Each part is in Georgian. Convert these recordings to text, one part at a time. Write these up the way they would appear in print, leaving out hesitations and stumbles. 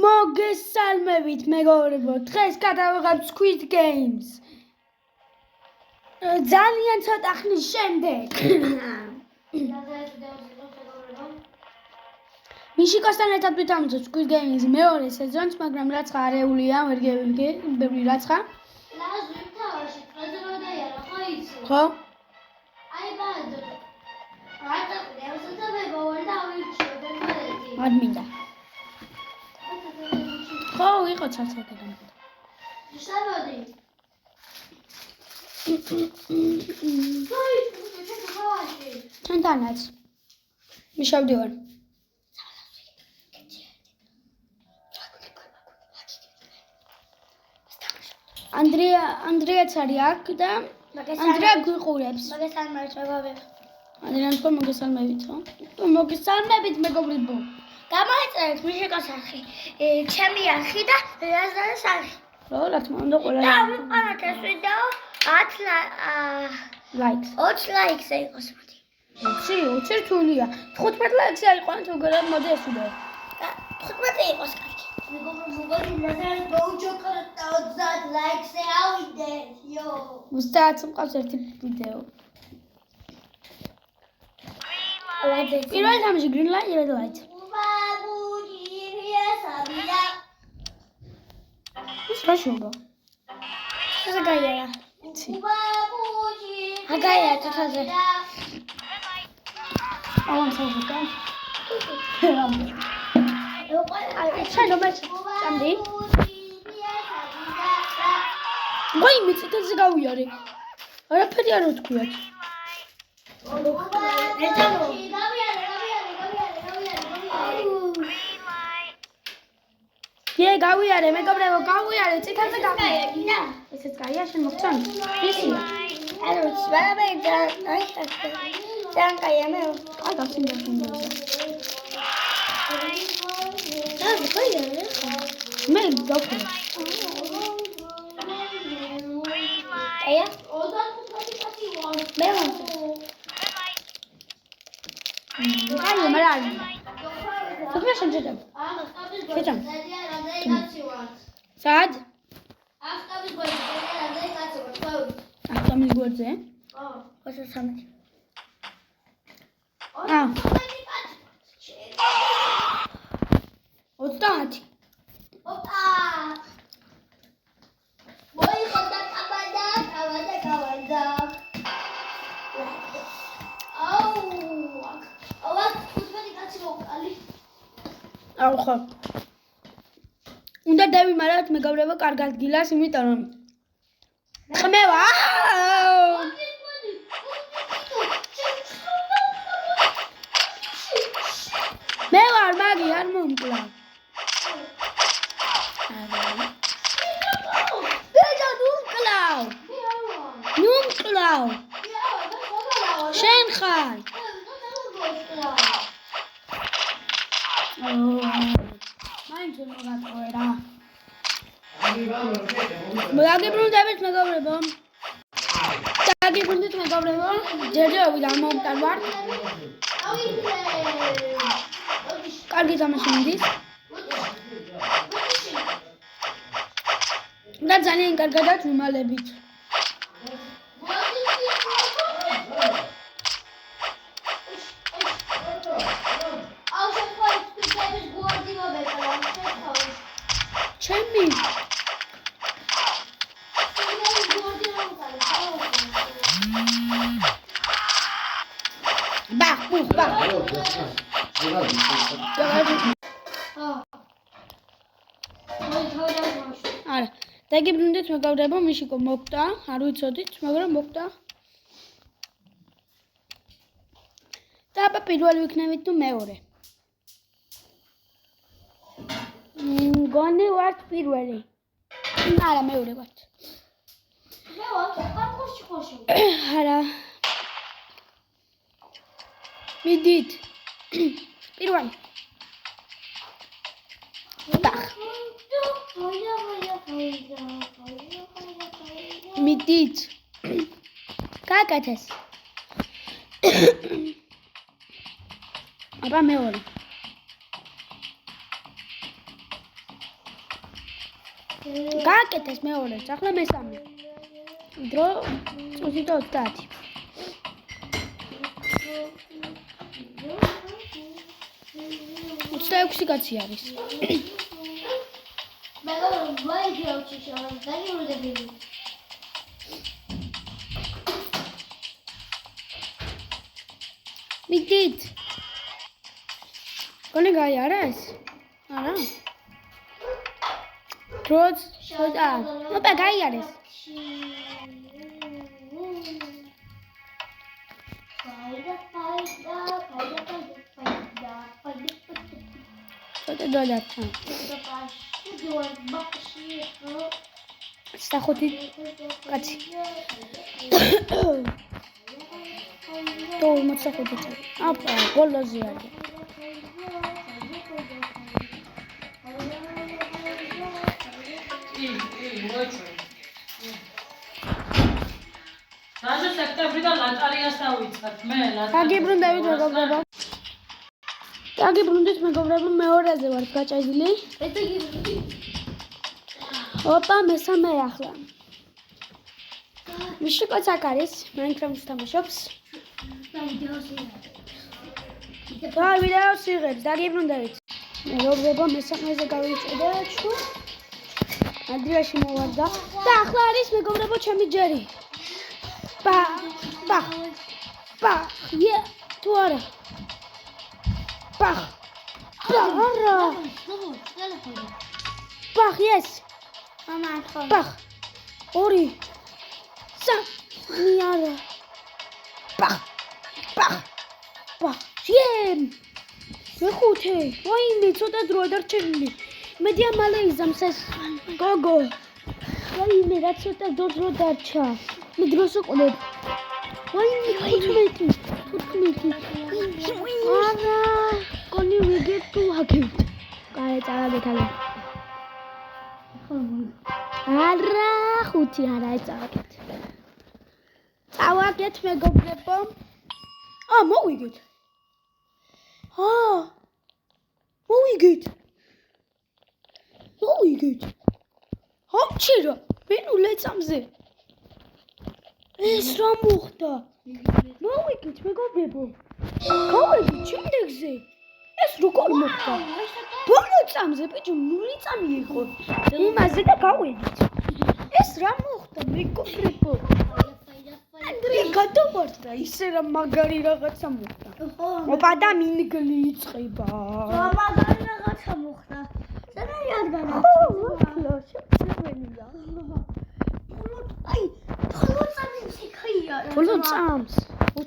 მოგესალმებით მეგობრებო, დღეს გადავიღებ Squid Games. ძალიან ცოტა ხნის შემდეგ. მიშიკოსთან ერთად ვიტანოთ Squid Games მეორე სეზონს, მაგრამ რაცხა არეულია, ვერ გევიგე, ბევრი რაცხა. ლაზვი თავაში, პრეზიდენტია, ხო იცი? ხო? აი ბადო. რატო გევსა მე გავარდა ავირჩიო ბერმალეთი. არ მინდა. ხო, იყო ცალ-ცალკე. შევოდი. ჩვენთანაც. მიშავდივარ. ანდრეაც არის აქ და ანდრეა გვიყურებს. მოგესალმებით მეგობრებო. ანდრეას ხო მოგესალმებით, ხო? მოგესალმებით მეგობრებო. გამოიწერეთ მიშიკოს არხი, ჩემი არხი და ლაზარის არხი. რა თქმა უნდა ყველა. და ვიყავით ეს ვიდეო 10 ლაიქს. 20 ლაიქზე იყოს მოდი. 20 რთულია. 15 ლაიქზე აიყვანეთ თუ გერა მოდი ეს ვიდეო. 15 იყოს კარგი. მეგობრებო, ლაზარის ბოუჩოკრატ 30 ლაიქზე ავიდეთ, იო. 30 მყავს ერთი ვიდეო. პირველი თამაში green light, red light. Что шуба? Что гайя? А гайя тут тоже. А он сразу там. Что думаешь? Анди? Ой, мы это загауяли. А я переяру откуда? Ye გავიარე, მეგობრებო, გავიარე, ციტაზე გავიარე. ესეც კაია, შენ მოგწონი? ისია. ანუ სვამე და აი ძალიან კაია მე. აი გავცინდა. და გოია მე გავხერე. აია? მე ვარ. აი, მარალი. თქმა შემჭირდება. შეჭამ. სად? ავტომის გვერდზე, რამდენი კაცი ვარ, ხო? ავტომის გვერდზე? ხო. 23. აა. 30. ოპა! მოიხოდა კაბადა. აუ, 15 კაცი მოვყალი. აუ ხო. უნდა დავიმაროთ მეგობრებო კარგად გილას, იმიტომ რომ ხმევა. მე ვარ მაგი არ მომკლა. ბედა ნუმკლავ. შენ ხარ. მაინც მოგატყუერა. დაგიბრუნდებით მეგობრებო. ჯერჯერობით ამოვკარ ვარ. კარგი თამაში მიდის. და ძალიან კარგადაც ვიმალებით. ჩემი ბახ. არა, დაგიბრუნდით მეგობრებო, მიშიკო მოკტა, არ ვიცოდით, მაგრამ მოკტა. და აბა პირველი ვიქნებით თუ მეორე. მგონი ვართ პირველი. არა, მეორე ვართ. მე ვარ კარტოში ხოშო. არა. მიდით. პირველი. ბახ. მიდით. კაკათეს. აბა მეორე. გააკეთეს მეორეც, ახლა მესამე. დრო 20. 26 კაცი არის. მიდით. კონე გაიარა ეს? არა. დროც შოდა. ოპა გაიარეს. შოდა დადარჩა. სახუთი კაცი. то 45. აპა, ბოლოზე არის. რაზო სექტემბრიდან ლატარიას დავიწყებთ მე დაგიბრუნდებით მეგობრებო. დაგიბრუნდით მეგობრებო, მეორეზე ვარ გაჭედილი. ოპა, მესამე ახლა. მიში კოცაკ არის, მაინკრაფტს თამაშობს. და ვიდეოს იღებს, დაგიბრუნდებით. მეგობრებო, მესამეზე გავიჭედეთ შუ. ადრიაში მოვარდა და ახლა არის მეგობრებო ჩემი ჯერი. Ba, yeah, tu ara. Ba, ara. Ba, yes. Ba, ori. Sa, ni ara. Ba, jem. მეხუთე, ვაიმე, ცოტა დრო დარჩენილი. მედია მალე იზამს ეს გოგო. ვაიმე, რა ცოტა დრო დარჩა. მე დროს უყოლებ. ვაიმე, 15. არა, კონი ვიგებ თუ აგებთ. კაი, წავაგეთ ალე. არა, 5 არა, წავაგეთ. წავაგეთ მეგობრებო. მოვიგეთ. მოვიგეთ. ჩირო, მე ნუ ლეწამზე. ეს რა მოხდა? მოვიგეთ მეგობრებო. გავიგეთ შემდეგზე. ეს როგორ მოხდა? ბოლო წამზე ბიჭო, 0 წამი იყო. იმაზე და გავიგეთ. ეს რა მოხდა მეგობრებო? ანდრე გადავარდა, ისე რა მაგარი რაღაცა მოხდა. ოპა და მინგლი იწყება. მაგარი რაღაცა მოხდა. სანაირად განა. შეწევენია. აი, ხოლო წამს იქია. ბოლო წამს 20.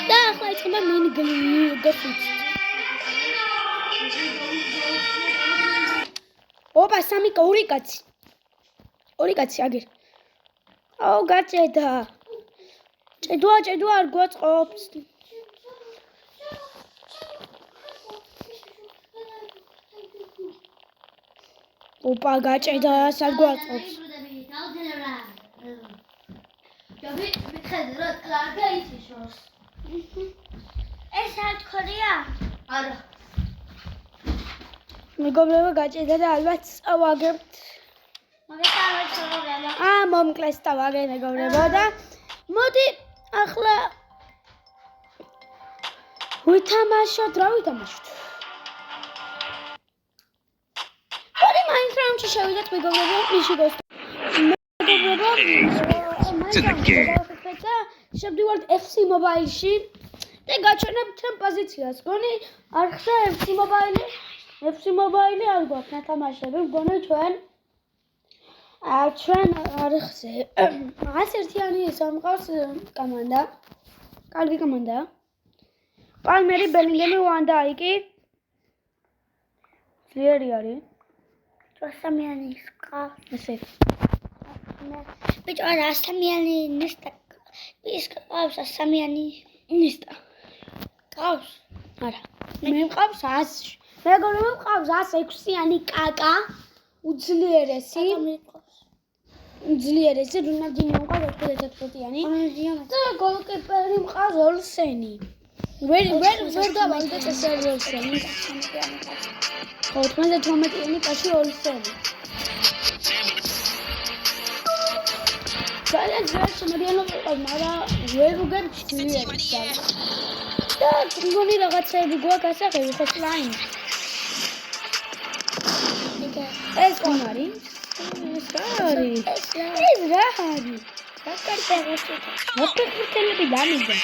და ახლა იწყება მინგლი გასუც. ოპა, 2 კაცი. 2 კაცი აგერ. გაჭედა. ჭედვა არ გვაწყობს. ოპა, გაჭედა, სად გვაწყობს. ეს არ თქონია? არა. მეგობრებო, გაჭედა და ალბათ წავაგებთ. მომკლეს წავაგე მეგობრებო და მოდი ახლა ვითამაშოთ, რა ვითამაშოთ? მოდი მაინკრაფტში შევიდეთ მეგობრებო, მიში გოს. მეგობრებო, და შევდივართ FC Mobile-ში და გაჩვენებთ ჩემ პოზიციას. გონი არ ხდა FC Mobile-ი? FC Mobile-ი არ გვაქვს ნათამაშები, გონი ჩვენ არ ხზე. რაღაც ერთიანი სამყავს კომანდა. კარგი კომანდა. პალმერი, ბელინგემი, ვანდაიკი. ძლიერი არის. სამიანი ყავს. ესე. ბიჭო, არა, სამიანი ნესტა. ის ყავს სამიანი ნისტა. ყავს. არა. მე მყავს 100. მეგობრებო, მყავს 106-იანი კაკა. უძლიერესი. ძლიერ ეს რონალდინიო მყავს 91-იანი და გოლკიპერი მყავს ოლსენი. ვერ დავალდეთ ეს ოლსენი. 98-იანი კაცი ოლსენი. ძალიან შემოგვიანო ვიყავ, მაგრამ ვერ უგემჩნიერ ძალიან. და მგონი რაღაცები გვაქვს ასახები ხო სლაიმი. ეს କ'ଣ არის? ეს რა არის? ვაკერტელები დამიძა.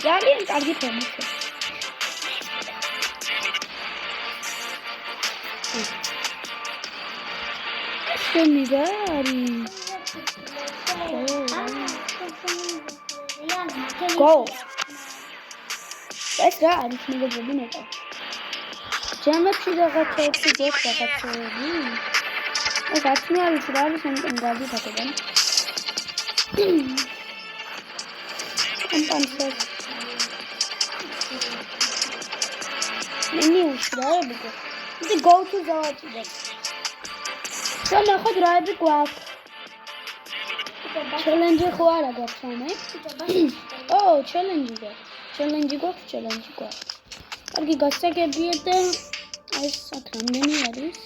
ძალიან კარგი ფორმაა. შენი რა არის? Go. ეს რა არის მეგობრები ნეტა? ჯამებში რაღაცეებში გვაქვს რაღაცეები. ეს არცნი არის რა არის ამიტომ გადიდაგებან. ამპანსად. მენიუში რა არის? ఇది go to დავაჭიდე. ნახოთ რაები გვაქვს. Challenge ხო არა გვაქვს ამე? ო, challenge გვაქვს. Challenge გვაქვს. კარგი გასაგებია და ეს აქ რამდენი არის?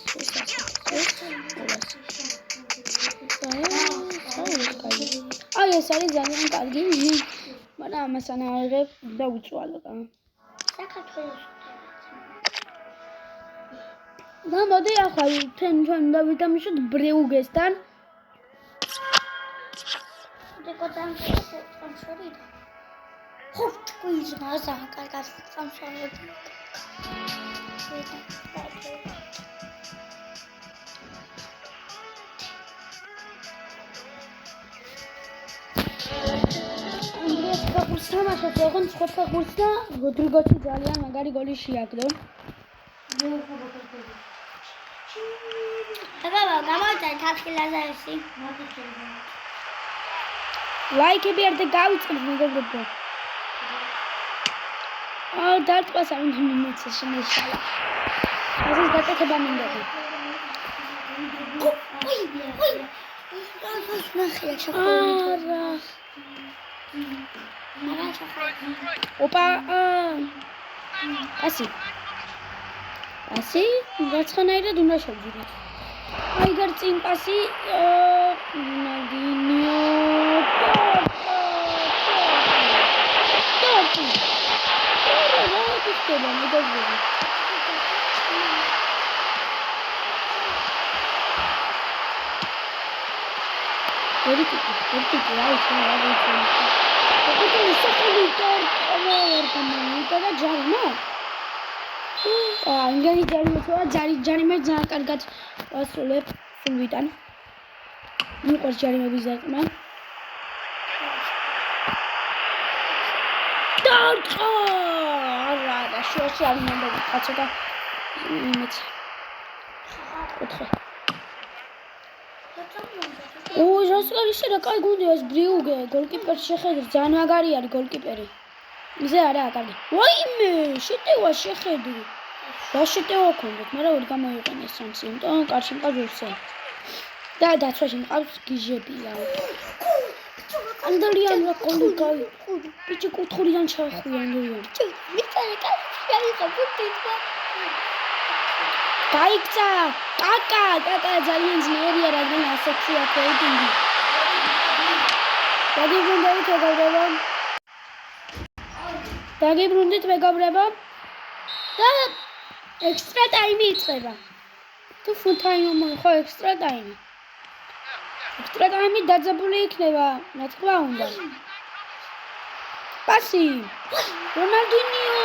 აი ეს არის ძალიან კარგი. მაგრამ ამას ანაღებ და უწვალო რა. საქართველოს და მოდი ახლა ჩვენ უნდა ვიტამიშოთ ბრეუგესთან. Decotam transferida. Hot quiz nasa cargas transferida. Andreas Kapurs თამაშობს ოღონდ სხვა ფეხბურთს და როდრიგოში ძალიან მაგარი გოლი შეაგდო. აბა გამოვიდა თაფილაზე ისი. ლაიქები არ და გავიწყებ მეგობრებო. დარტყმას არ უნდა მიმეცეს შემეშალა. ეს დაკეთება მინდა. ნახე ჩახოვდა. ოპა. ასი, რაცხანაირად უნდა შევძიროთ. აი გარ წინ პასი ნაგინიო. ჯარიმე ძალიან კარგად ვასრულებ სულვიდან. მიყვარს ჯარიმების ზარყმა. დარტყა! არა, შუაში არ მინდა ვიქაცო და იმეც. ოთხე. რასკარიშე რა კაი გუნდია ეს ბრიუგე, გოლკიპერი შეხედე, ძალიან მაგარი არის გოლკიპერი. ზე არა კარგი. ვაიმე, შეტევა შეხედე. რა შეტევა ქონდეთ, მაგრამ ვერ გამოიყენეს სამს, იმიტომ კარში მყავს ურსე. და დაცვაში მყავს გიჟებია. ანდრიან რა კონი კაი. ბიჭი კუთხურიდან ჩახვია ანდრიან. მიწარე კაი ხაფუტიცა. გაიქცა, კაკა ძალიან ძლიერია, რადგან ასეთი აქვს რეიტინგი. დაგიბრუნდით მეგობრებო. და ექსტრა ტაიმი იწყება. თუ full time ხო ექსტრა ტაიმი. ექსტრა ტაიმი დაძაბული იქნება, რა თქმა უნდა. პასი. რონალდინიო.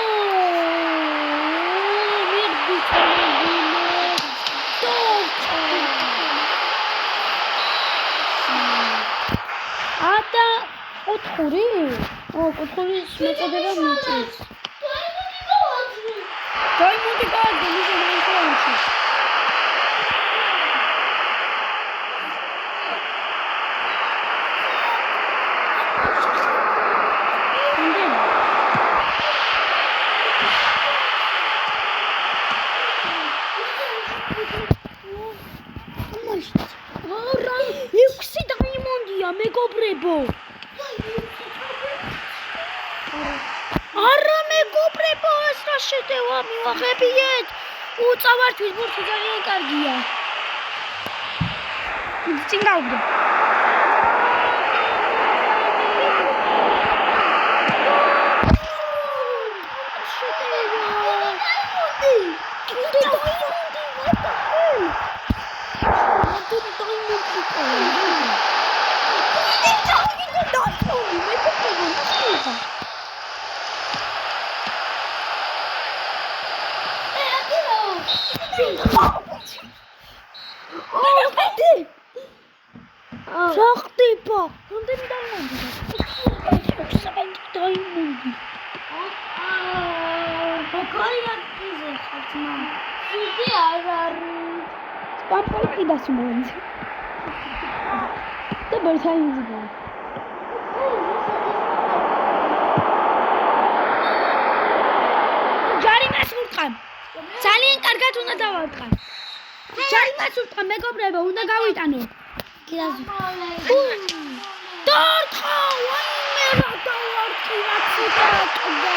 ატა ოთხური? ოთხურის მეწოდება მიწის. დაიმონდი გააძე, მისე მაინკრაფტში. მეგობრებო. არა მეგობრებო, ეს რა შეტევა მივაღებიეთ. უწავართვის ბურთი ძალიან კარგია. წინ გავდო. Шахтипа, რამდენი დაიმონდი? დაიმონდი. ბოკოიაკიზე ხათმა. იგი არ არის. სპამპოლკი დასიმონდი. და ბერცაინზი. ჯარიმას ურტყან. ძალიან კარგად უნდა დავარტყან. ჯარიმას ურტყან მეგობრებო, უნდა გავიტანო. კირაზი. დარტყა, ვაიმე რა დავარტყი მაციტაკდა.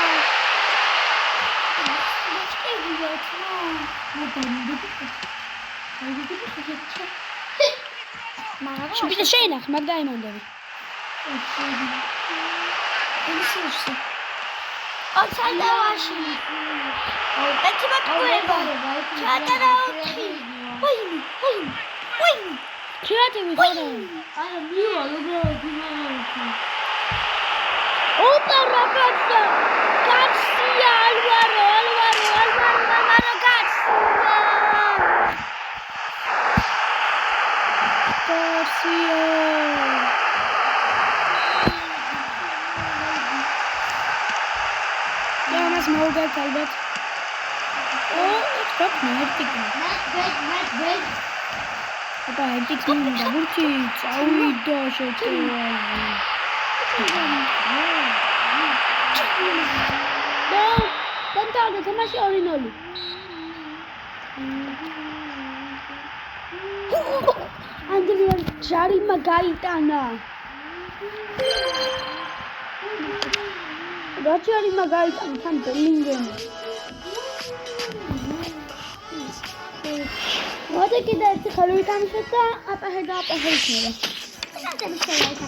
შუბინე შეინახ, მაგ დაიმონდები. ოცანდავაში. ბეთი ბაკურება. ჩატარაოთი. ვაიმე. კრეატივი ხარ. არა, მივა, უბრალოდ. ოპა რა კაცო. კაცია, ალვარო, მამარო კაცია. კაცია. მას მოვგეთ ალბათ. თქვა მერტიკი. მეთ. აბა ედიქს მინდა ბურთი წავიდა შეტევა. და თამაში 2-0. ანდრია ჯარიმა გაიტანა. რა ჯარიმა გაიტანა თან ბელინგემი. მოდი კიდე ერთი ხელი ვიტანოთ და აპაჰედა იქნება. სანტები შეიძლება.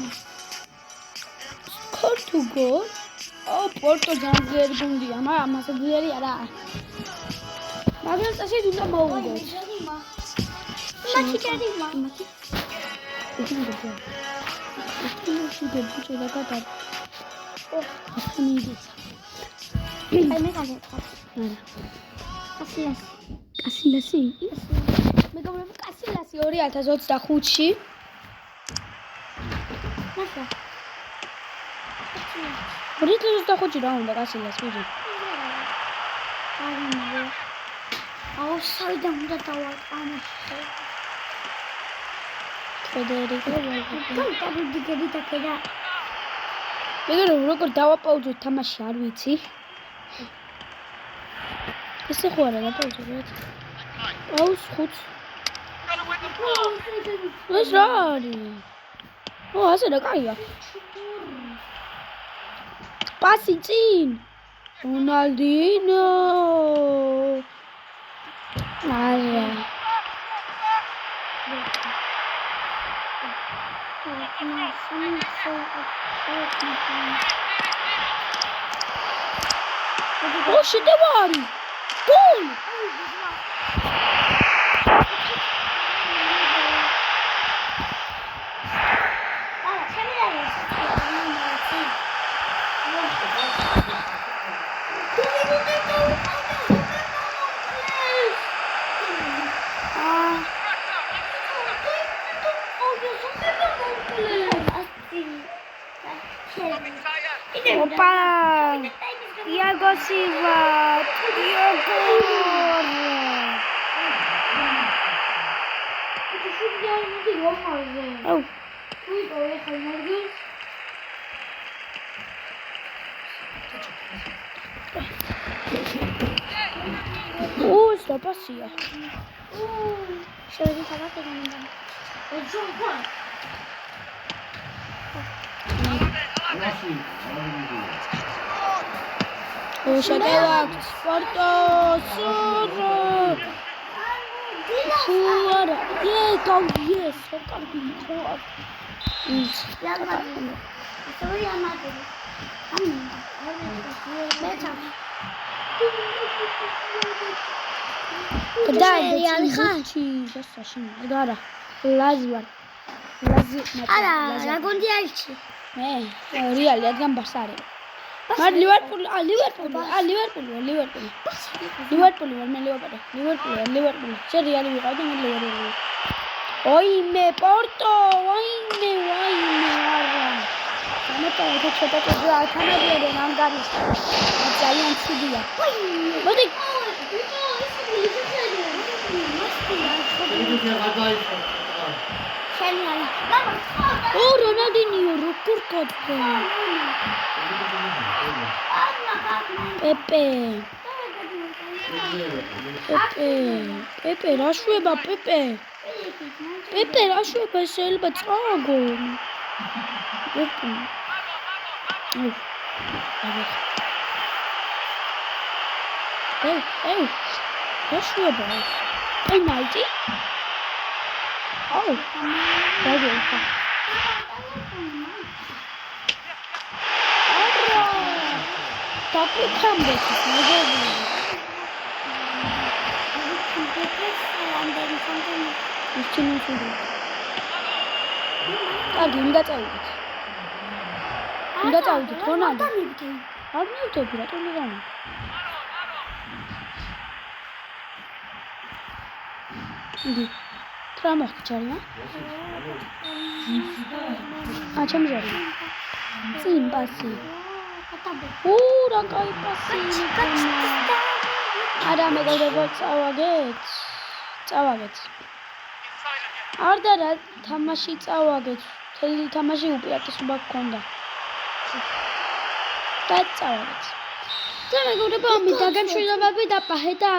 ქორთუგო? პორტო ძალიან ძლიერი გუნდია, მაგრამ ასე ძლიერი არა. მაგრამ წაში უნდა მოვუგოთ. მათი ჯარიმა. აი მე გაგეთქვა. კასილასი? მეგობრებო, კასილასი 2025-ში. მასა. 2025-ში რა უნდა კასილას ვიჯი? არა. აუ, საიდან უნდა დავატყანო? ფედერიკო დავდიგები და ქედა. მეგობრებო, როგორ დავაპაუზოთ თამაში არ ვიცი. ესე ხო არა დაპაუზოთ. აუს ხუთ. ეს რა არის? ასე და კაია. პასი წინ. რონალდინო. არა. ო შეტევა არის. გოლ! Opa! Thiago Silva! Thiago! Oh. Sta passia. Şöyle tabak elimden. შეკევაკ სპორტო სურო ხუარა yes კარგი მოყვა ის გადაიდი ხალხი შესაშინ გარა ლაზი ვარ ლაზი არა რა გონდი აიჩი მე რეალი ადგან ბარსარი მარ ლივერპული ვარ მე ლივერპული შე რეალი ვიყავდი მე ლივერპული ოიმე პორტო ოიმე არა ამიტომ ეს ცოტა კერძო ალთანადია ნამგარის ძალიან ცუდია მოდი ო რონალდინიო როგორ კატყა პეპე რა შვება პეპე რა შვება შეიძლება წაგო რა შვება პენალტი აუ დაგეყო დაკეთამდე მეგობრებო ის ჩინოთული კარგი უნდა წავიდეთ რონალდო არ მივდები რატომ ვიღავ იდი რა მოხდა ჯარია ჩემი ჯარია წინ პასი რა კაი პასი არა მეგობრებო წავაგეთ არ და რა თამაში წავაგეთ თელი თამაში უპირატესობა გქონდა და წავაგეთ და მეგობრებო ამის დაგემშვიდობები და პაჰე და